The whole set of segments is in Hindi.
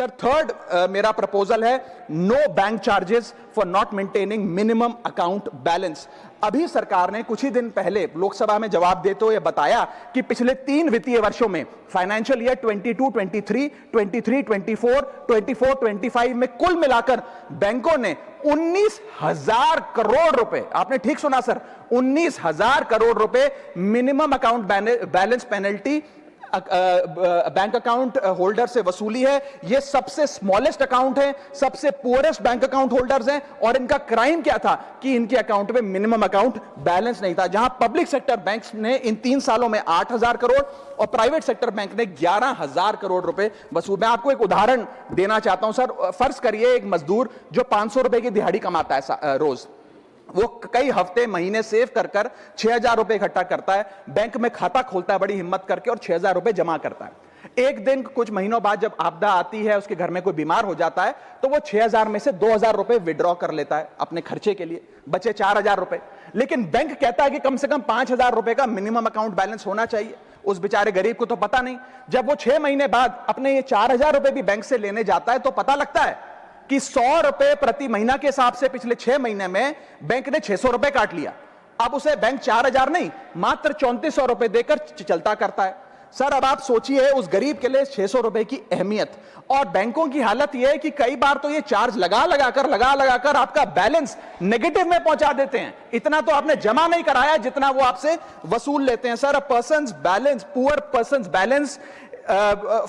सर थर्ड मेरा प्रपोजल है no bank charges for not maintaining minimum account balance. अभी सरकार ने कुछ ही दिन पहले लोकसभा में जवाब देते हुए बताया कि पिछले 3 वित्तीय वर्षों में फाइनेंशियल ईयर 22-23, 23-24, 24-25 में कुल मिलाकर बैंकों ने 19,000 करोड़ रुपए, आपने ठीक सुना सर, 19,000 करोड़ रुपए minimum account balance penalty bank account holder से वसूली है। ये सबसे स्मॉलेस्ट अकाउंट है, सबसे पुअरेस्ट बैंक अकाउंट होल्डर्स हैं, और इनका क्राइम क्या था कि इनके अकाउंट में मिनिमम अकाउंट बैलेंस नहीं था। जहां पब्लिक सेक्टर बैंक्स ने इन 3 सालों में 8,000 करोड़ और प्राइवेट सेक्टर बैंक ने 11,000 करोड़ रुपए वसूल। मैं आपको एक उदाहरण देना चाहता हूं सर। फर्ज करिए एक मजदूर जो 500 रुपए की दिहाड़ी कमाता है रोज, वो कई हफ्ते महीने सेव कर 6,000 रुपए इकट्ठा करता है, बैंक में खाता खोलता है बड़ी हिम्मत करके और 6,000 रुपए जमा करता है। एक दिन कुछ महीनों बाद जब आपदा आती है, उसके घर में कोई बीमार हो जाता है, तो वो 6,000 में से 2,000 रुपए विड्रॉ कर लेता है अपने खर्चे के लिए, बचे 4,000 रुपए। लेकिन बैंक कहता है कि कम से कम 5,000 रुपए का मिनिमम अकाउंट बैलेंस होना चाहिए। उस बेचारे गरीब को तो पता नहीं। जब वो 6 महीने बाद अपने ये 4,000 रुपए भी बैंक से लेने जाता है तो पता लगता है कि 100 रुपए प्रति महीना के हिसाब से पिछले 6 महीने में बैंक ने 600 रुपए काट लिया। अब उसे बैंक 4,000 नहीं, मात्र 3,400 रुपए देकर चलता करता है। सर अब आप सोचिए उस गरीब के लिए 600 रुपए की अहमियत। और बैंकों की हालत यह है कि कई बार तो ये चार्ज लगा लगाकर आपका बैलेंस नेगेटिव में पहुंचा देते हैं। इतना तो आपने जमा नहीं कराया जितना वो आपसे वसूल लेते हैं। Sir, poor persons balance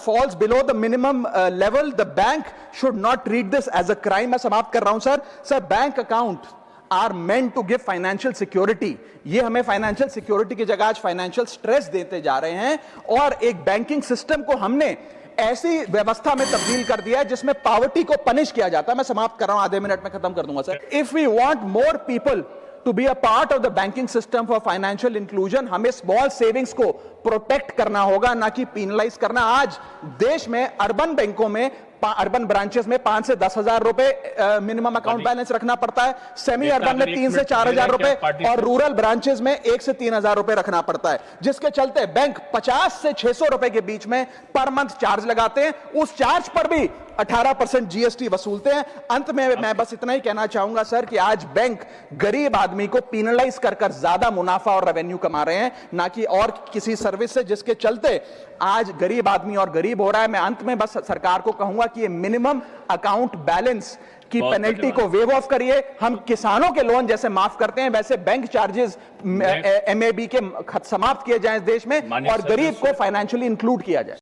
falls below the minimum level, the bank should not treat this as a crime। मैं समाप्त कर रहा हूं sir. Bank account are meant to give financial security. ये हमें फाइनेंशियल सिक्योरिटी की जगह आज फाइनेंशियल स्ट्रेस देते जा रहे हैं, और एक बैंकिंग सिस्टम को हमने ऐसी व्यवस्था में तब्दील कर दिया है जिसमें पॉवर्टी को पनिश किया जाता है। मैं समाप्त कर रहा हूं, आधे मिनट में खत्म कर दूंगा sir. If we want more people to be a part of the banking system for financial inclusion, हमें स्मॉल सेविंग्स को प्रोटेक्ट करना होगा, ना कि पीनलाइज करना। आज देश में अर्बन बैंकों में, अर्बन ब्रांचेस में 5 से 10,000 रुपए मिनिमम अकाउंट बैलेंस रखना पड़ता है, सेमी अर्बन में 3 से 4,000 रुपए, और रूरल ब्रांचेस में 1 से 3,000 रुपए रखना पड़ता है, जिसके चलते बैंक 50 से 600 रुपए के बीच में पर मंथ चार्ज लगाते हैं। उस चार्ज पर भी 18% जीएसटी वसूलते हैं। अंत में मैं बस इतना ही कहना चाहूंगा सर कि आज बैंक गरीब आदमी को पीनलाइज कर ज्यादा मुनाफा और रेवेन्यू कमा रहे हैं, ना कि और किसी सर्विस से, जिसके चलते आज गरीब आदमी और गरीब हो रहा है। मैं अंत में बस सरकार को कहूंगा कि ये मिनिमम अकाउंट बैलेंस की पेनल्टी को वेव ऑफ करिए। हम किसानों के लोन जैसे माफ करते हैं, वैसे बैंक चार्जेस एमएबी के समाप्त किए जाएं इस देश में, और गरीब को फाइनेंशियली इंक्लूड किया जाए।